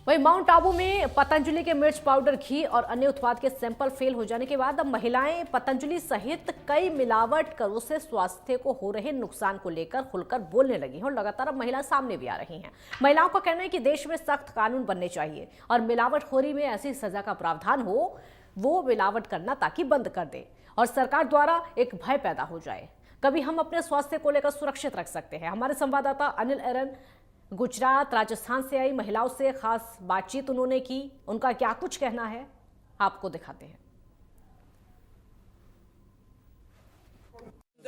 वहीं माउंट आबू में पतंजलि के मिर्च पाउडर, घी और अन्य उत्पाद के सैंपल फेल हो जाने के बाद अब महिलाएं पतंजलि सहित कई मिलावटखोरों से स्वास्थ्य को हो रहे नुकसान को लेकर खुलकर बोलने लगी हैं और लगातार अब महिलाएं सामने भी आ रही हैं। महिलाओं का कहना है कि देश में सख्त कानून बनने चाहिए और मिलावटखोरी में ऐसी सजा का प्रावधान हो, वो मिलावट करना ताकि बंद कर दे और सरकार द्वारा एक भय पैदा हो जाए। कभी हम अपने स्वास्थ्य को लेकर सुरक्षित रख सकते हैं। हमारे संवाददाता अनिल एरन गुजरात, राजस्थान से आई महिलाओं से खास बातचीत उन्होंने की। उनका क्या कुछ कहना है, आपको दिखाते हैं।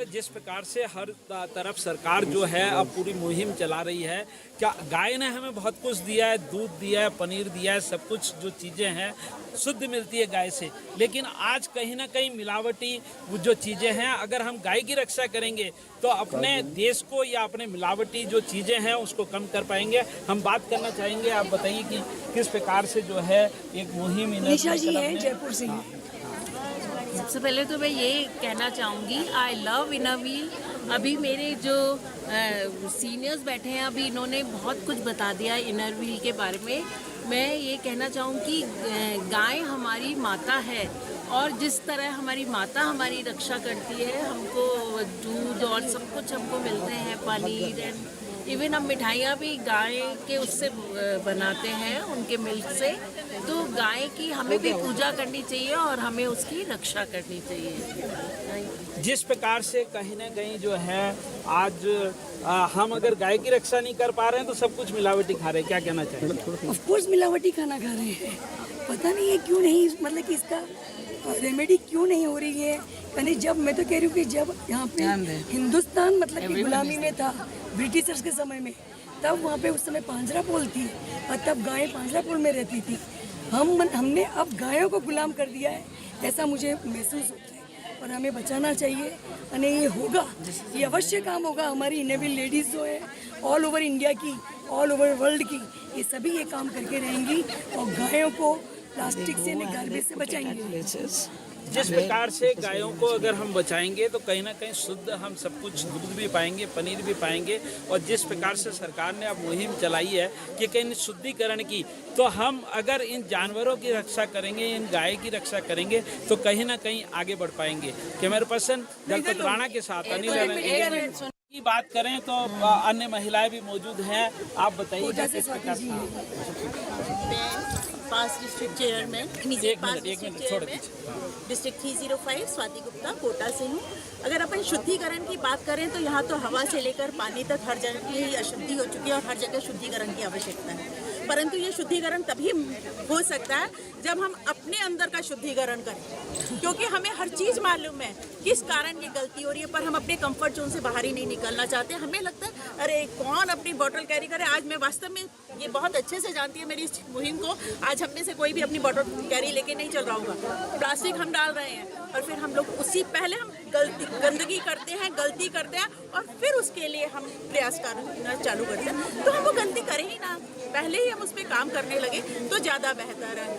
जिस प्रकार से हर तरफ सरकार जो है अब पूरी मुहिम चला रही है, क्या गाय ने हमें बहुत कुछ दिया है, दूध दिया है, पनीर दिया है, सब कुछ जो चीज़ें हैं शुद्ध मिलती है गाय से, लेकिन आज कहीं ना कहीं मिलावटी जो चीज़ें हैं, अगर हम गाय की रक्षा करेंगे तो अपने देश को या अपने मिलावटी जो चीज़ें हैं उसको कम कर पाएंगे। हम बात करना चाहेंगे, आप बताइए कि किस प्रकार से जो है एक मुहिम निशा जी है जयपुर से। सबसे पहले तो मैं ये कहना चाहूँगी, आई लव इनरव्हील। अभी मेरे जो सीनियर्स बैठे हैं, अभी इन्होंने बहुत कुछ बता दिया इनरव्हील के बारे में। मैं ये कहना चाहूँगी गाय हमारी माता है और जिस तरह हमारी माता हमारी रक्षा करती है, हमको दूध और सब कुछ हमको मिलते हैं, पनीर एंड इवन हम मिठाइयाँ भी गाय के उससे बनाते हैं, उनके मिल्क से। तो गाय की हमें भी पूजा करनी चाहिए और हमें उसकी रक्षा करनी चाहिए। जिस प्रकार से कहीं ना कहीं जो है आज हम अगर गाय की रक्षा नहीं कर पा रहे हैं तो सब कुछ मिलावटी खा रहे हैं, क्या कहना चाहिए? ऑफ कोर्स मिलावटी खाना खा रहे हैं, पता नहीं है क्यों नहीं, मतलब कि इसका रेमेडी क्यों नहीं हो रही है। यानी जब मैं तो कह रही हूँ कि जब यहाँ पे हिंदुस्तान मतलब कि गुलामी में था ब्रिटिशर्स के समय में, तब वहाँ पे उस समय पांजरापोल थी और तब गायें पांजरापोल में रहती थी। हमने अब गायों को गुलाम कर दिया है, ऐसा मुझे महसूस होता है और हमें बचाना चाहिए। और ये होगा, ये अवश्य काम होगा। हमारी इनेबल लेडीज़ जो है ऑल ओवर इंडिया की, ऑल ओवर वर्ल्ड की, ये सभी ये काम करके रहेंगी और गायों को प्लास्टिक से, गार्बेज से बचाएंगे। जिस प्रकार से गायों को अगर हम बचाएंगे तो कहीं ना कहीं शुद्ध हम सब कुछ दूध भी पाएंगे, पनीर भी पाएंगे। और जिस प्रकार से सरकार ने अब मुहिम चलाई है कि कहीं शुद्धिकरण की, तो हम अगर इन जानवरों की रक्षा करेंगे, इन गाय की रक्षा करेंगे तो कहीं ना कहीं आगे बढ़ पाएंगे। कैमरा पर्सन दलपत राणा के साथ अनिल की बात करें तो अन्य महिलाएं भी मौजूद हैं। आप बताइए किस प्रकार past district chairman district 305 Swati Gupta Kota से हूँ। अगर अपन शुद्धिकरण की बात करें तो यहाँ तो हवा से लेकर पानी तक हर जगह ही अशुद्धि हो चुकी है और हर जगह शुद्धिकरण की आवश्यकता है। परंतु ये शुद्धिकरण तभी हो सकता है जब हम अपने अंदर का शुद्धिकरण करें, क्योंकि हमें हर चीज़ मालूम है किस कारण ये गलती हो रही है, पर हम अपने कंफर्ट जोन से बाहर ही नहीं निकलना चाहते। हमें लगता है अरे कौन अपनी बोतल कैरी करे। आज मैं वास्तव में ये बहुत अच्छे से जानती है मेरी इस मुहिम को। आज हम में से कोई भी अपनी बोतल कैरी लेके नहीं चल रहा होगा। प्लास्टिक हम डाल रहे हैं और फिर हम लोग उसी पहले हम गंदगी करते हैं, गलती करते हैं और फिर उसके लिए हम प्रयास करना चालू करते हैं। तो हम वो गलती करें ही ना, पहले ही हम उस पर काम करने लगे तो ज़्यादा बेहतर है।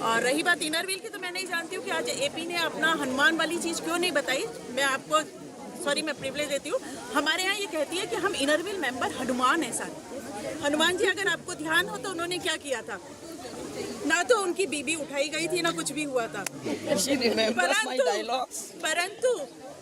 और रही बात इनरव्हील की, तो मैं नहीं जानती हूँ कि आज एपी ने अपना हनुमान वाली चीज़ क्यों नहीं बताई। मैं आपको मैं प्रिविलेज देती हूँ। हमारे यहाँ ये कहती है कि हम इनरव्हील मेंबर हनुमान है सारे। हनुमान जी अगर आपको ध्यान हो तो उन्होंने क्या किया था, ना तो उनकी बीबी उठाई गई थी ना कुछ भी हुआ था, परंतु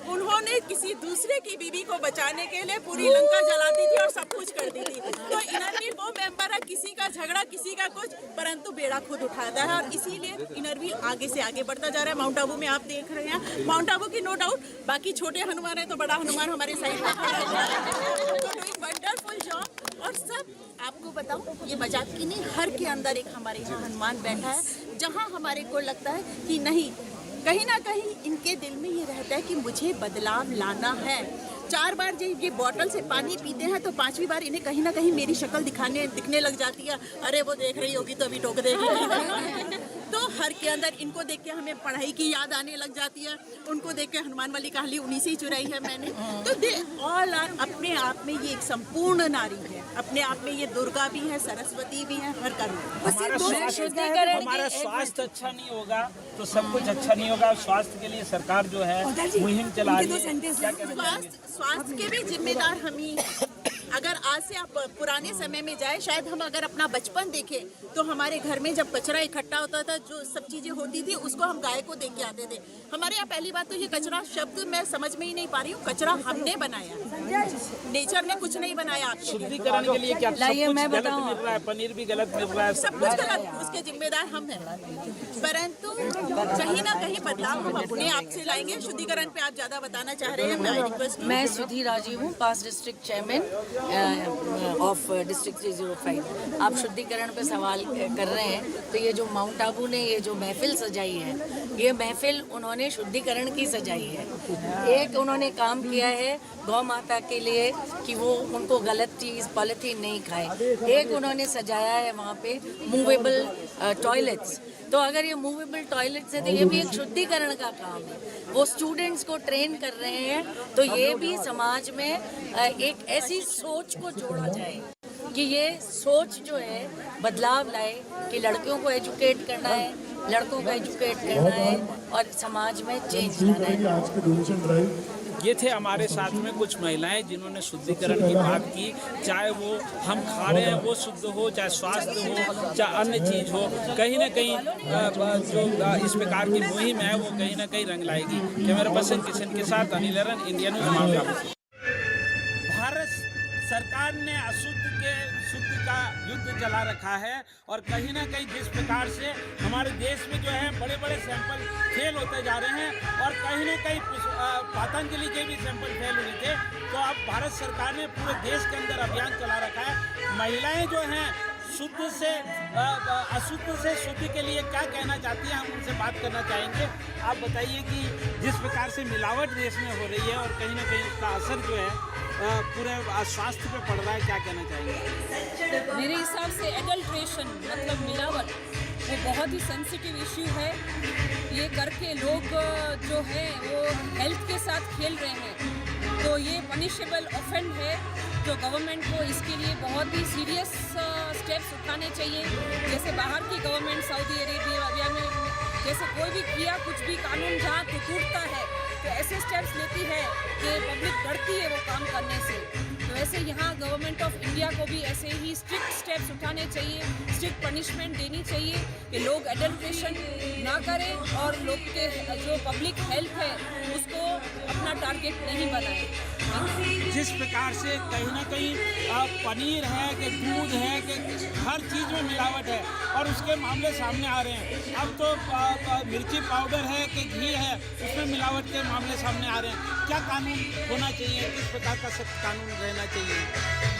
उन्होंने किसी दूसरे की बीबी को बचाने के लिए पूरी लंका जला दी थी और सब कुछ कर दी थी। तो इनरव्हील वो मेंबर है, किसी का झगड़ा किसी का कुछ, परंतु बेड़ा खुद उठाता है और इसीलिए इनरव्हील आगे से आगे बढ़ता जा रहा है। माउंट आबू में आप देख रहे हैं, माउंट आबू की नो डाउट, बाकी छोटे हनुमान है तो बड़ा हनुमान हमारे साइड में डूइंग वंडरफुल जॉब। और सब आपको बताऊं, ये मजाक की नहीं, हर के अंदर एक हमारे यहाँ हनुमान बैठा है, जहाँ हमारे को लगता है कि नहीं, कहीं ना कहीं इनके दिल में ये रहता है कि मुझे बदलाव लाना है। 4 बार जब ये बोतल से पानी पीते हैं तो 5वीं बार इन्हें कहीं ना कहीं मेरी शक्ल दिखने लग जाती है। अरे वो देख रही होगी तो अभी टोक देगी। तो हर के अंदर इनको देख के हमें पढ़ाई की याद आने लग जाती है, उनको देख के हनुमान वाली कहानी उन्हीं से ही चुराई है मैंने। तो दे ऑल आर अपने आप में ये एक संपूर्ण नारी है, अपने आप में ये दुर्गा भी है, सरस्वती भी है, हर हमारा स्वास्थ्य अच्छा नहीं होगा तो सब कुछ अच्छा नहीं होगा। स्वास्थ्य के लिए सरकार जो है मुहिम चला रही है। स्वास्थ्य के भी जिम्मेदार हम ही अगर आज से आप पुराने समय में जाए, शायद हम अगर अपना बचपन देखें तो हमारे घर में जब कचरा इकट्ठा होता था, जो सब चीजें होती थी, उसको हम गाय को दे के आते थे। हमारे यहाँ पहली बात तो ये कचरा शब्द मैं समझ में ही नहीं पा रही हूँ। कचरा हमने बनाया, नेचर ने कुछ नहीं बनाया आपके लिए। शुद्धिकरण के लिए क्या सब कुछ गलत मिल रहा है, पनीर भी गलत मिल रहा है, सब कुछ गलत, उसके जिम्मेदार हम हैं। परंतु कहीं ना कहीं बदलाव हम अपने आप से लाएंगे। शुद्धिकरण पे आप ज्यादा बताना चाह रहे हैं, मैं रिक्वेस्ट। मैं सुधी राजीव हूँ, पास डिस्ट्रिक्ट चेयरमैन ऑफ डिस्ट्रिक्ट 305। आप शुद्धिकरण पे सवाल कर रहे हैं, तो ये जो माउंट आबू ने ये जो महफिल सजाई है, ये महफिल उन्होंने शुद्धिकरण की सजाई है। एक उन्होंने काम किया है गौ माता के लिए कि वो उनको गलत चीज़ पॉलिथीन नहीं खाए। एक उन्होंने सजाया है वहाँ पे मूवेबल टॉयलेट्स। तो अगर ये मूवेबल टॉयलेट्स है तो ये भी एक शुद्धिकरण का काम है। वो स्टूडेंट्स को ट्रेन कर रहे हैं, तो ये भी समाज में एक ऐसी सोच को जोड़ा जाए कि ये सोच जो है बदलाव लाए कि लड़कियों को एजुकेट करना है, लड़कों को एजुकेट करना है और समाज में चेंज लाना है। ये थे हमारे साथ में कुछ महिलाएं जिन्होंने शुद्धिकरण की बात की। चाहे वो हम खा रहे हैं वो शुद्ध हो, चाहे स्वास्थ्य हो, चाहे अन्य चीज़ हो, कहीं ना कहीं जो इस प्रकार की मुहिम है वो कहीं ना कहीं रंग लाएगी। कैमरा पर्सन किशन के साथ अनिल रन, इंडिया न्यूज़ मामला। भारत सरकार ने अशुद्ध के शुद्ध का युद्ध चला रखा है और कहीं ना कहीं जिस प्रकार से हमारे देश में जो है बड़े बड़े सैंपल फेल होते जा रहे हैं और कहीं ना कहीं पतंजलि के भी सैंपल फेल हुए थे, तो अब भारत सरकार ने पूरे देश के अंदर अभियान चला रखा है। महिलाएं जो हैं शुद्ध से अशुद्ध से शुद्ध के लिए क्या कहना चाहती हैं, हम उनसे बात करना चाहेंगे। आप बताइए कि जिस प्रकार से मिलावट देश में हो रही है और कहीं ना कहीं उसका असर जो है पूरे स्वास्थ्य पे पड़ रहा है, क्या कहना चाहेंगे? मेरे हिसाब से एडल्ट्रेशन मतलब मिलावट वो बहुत ही सेंसिटिव इश्यू है। ये करके लोग जो है वो हेल्थ के साथ खेल रहे हैं, तो ये पनिशेबल ऑफेंड है। जो गवर्नमेंट को इसके लिए बहुत ही सीरियस स्टेप्स उठाने चाहिए। जैसे बाहर की गवर्नमेंट सऊदी अरेबिया में जैसे कोई भी किया कुछ भी कानून जहाँ तो टूटता है तो ऐसे स्टेप्स लेती है कि पब्लिक डरती है वो काम करने से। तो ऐसे यहाँ गवर्नमेंट ऑफ इंडिया को भी ऐसे ही स्ट्रिक्ट स्टेप्स उठाने चाहिए, स्ट्रिक्ट पनिशमेंट देनी चाहिए कि लोग एडल्ट्रेशन ना करें और लोग के जो पब्लिक हेल्थ है उसको अपना टारगेट नहीं बनाए। जिस प्रकार से कहीं ना कहीं पनीर है कि दूध है कि हर चीज़ में मिलावट है और उसके मामले सामने आ रहे हैं। अब तो मिर्ची पाउडर है कि घी है उसमें मिलावट के मामले सामने आ रहे हैं। क्या कानून होना चाहिए, किस प्रकार का सख्त कानून रहना चाहिए?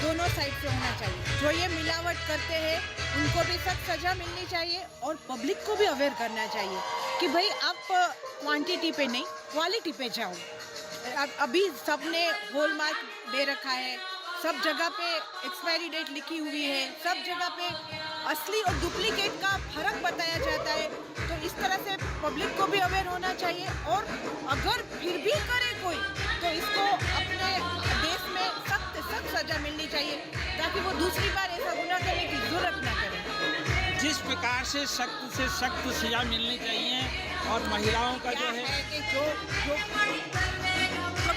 दोनों साइड से होना चाहिए। जो ये मिलावट करते हैं उनको भी सख्त सजा मिलनी चाहिए और पब्लिक को भी अवेयर करना चाहिए कि भाई आप क्वांटिटी पे नहीं क्वालिटी पे जाओ। अभी सबने हॉलमार्क दे रखा है, सब जगह पे एक्सपायरी डेट लिखी हुई है, सब जगह पे असली और डुप्लीकेट का फर्क बताया जाता है। तो इस तरह से पब्लिक को भी अवेयर होना चाहिए और अगर फिर भी करे कोई तो इसको अपने देश में सख्त सजा मिलनी चाहिए ताकि वो दूसरी बार ऐसा गुनाह करने की जरूरत ना करे। जिस प्रकार से सख्त सजा मिलनी चाहिए और महिलाओं का जो है कि जो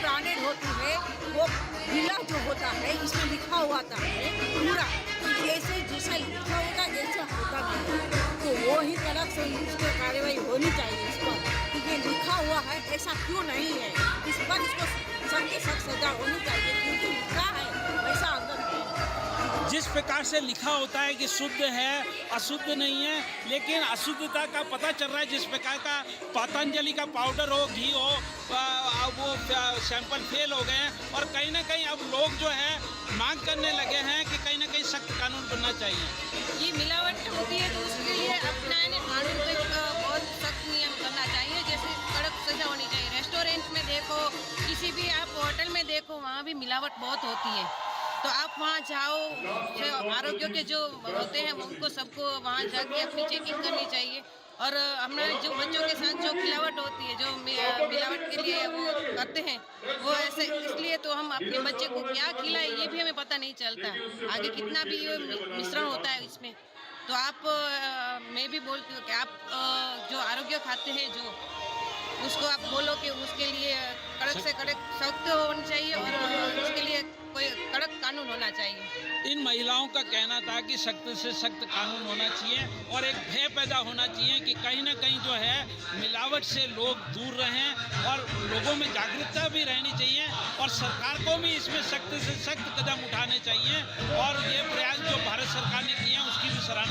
ब्रांडेड होती है वो ढीला जो होता है इसमें लिखा हुआ था पूरा, तो जैसे जैसा लिखा होगा ऐसा होता नहीं, तो वो ही तरह से इसकी कार्रवाई होनी चाहिए इस पर, क्योंकि लिखा हुआ है ऐसा क्यों नहीं है, इस पर इसको सख्त सजा होनी चाहिए क्योंकि लिखा है वैसा अंदर नहीं। जिस प्रकार से लिखा होता है कि शुद्ध है अशुद्ध नहीं है, लेकिन अशुद्धता का पता चल रहा है। जिस प्रकार का पतंजलि का पाउडर हो, घी हो, वो सैंपल फेल हो गए हैं और कहीं ना कहीं अब लोग जो है मांग करने लगे हैं कि कहीं ना कहीं सख्त कानून बनना चाहिए। ये मिलावट होती है तो उसके लिए अपनाने कानून को बहुत सख्त नियम करना चाहिए, जैसे कड़क सजा होनी चाहिए। रेस्टोरेंट में देखो, किसी भी आप होटल में देखो, वहाँ भी मिलावट बहुत होती है। तो आप वहाँ जाओ, जो आरोग्य के जो होते हैं उनको सबको वहाँ जाके अपनी चेकिंग करनी चाहिए। और हमारे जो बच्चों के साथ जो खिलावट होती है, जो मिलावट के लिए वो करते हैं, वो ऐसे इसलिए तो हम अपने बच्चे को क्या खिलाएं ये भी हमें पता नहीं चलता, आगे कितना भी ये मिश्रण होता है इसमें। तो आप मैं भी बोलती हूँ कि आप जो आरोग्य खाते हैं जो उसको आप बोलो कि उसके लिए कड़क से कड़क सख्त होनी चाहिए और उसके लिए कोई कड़क कानून होना चाहिए। इन महिलाओं का कहना था कि सख्त से सख्त कानून होना चाहिए और एक भय पैदा होना चाहिए कि कहीं ना कहीं जो है मिलावट से लोग दूर रहें और लोगों में जागरूकता भी रहनी चाहिए और सरकार को भी इसमें सख्त से सख्त कदम उठाने चाहिए और ये प्रयास जो भारत सरकार ने किए हैं उसकी भी सराहना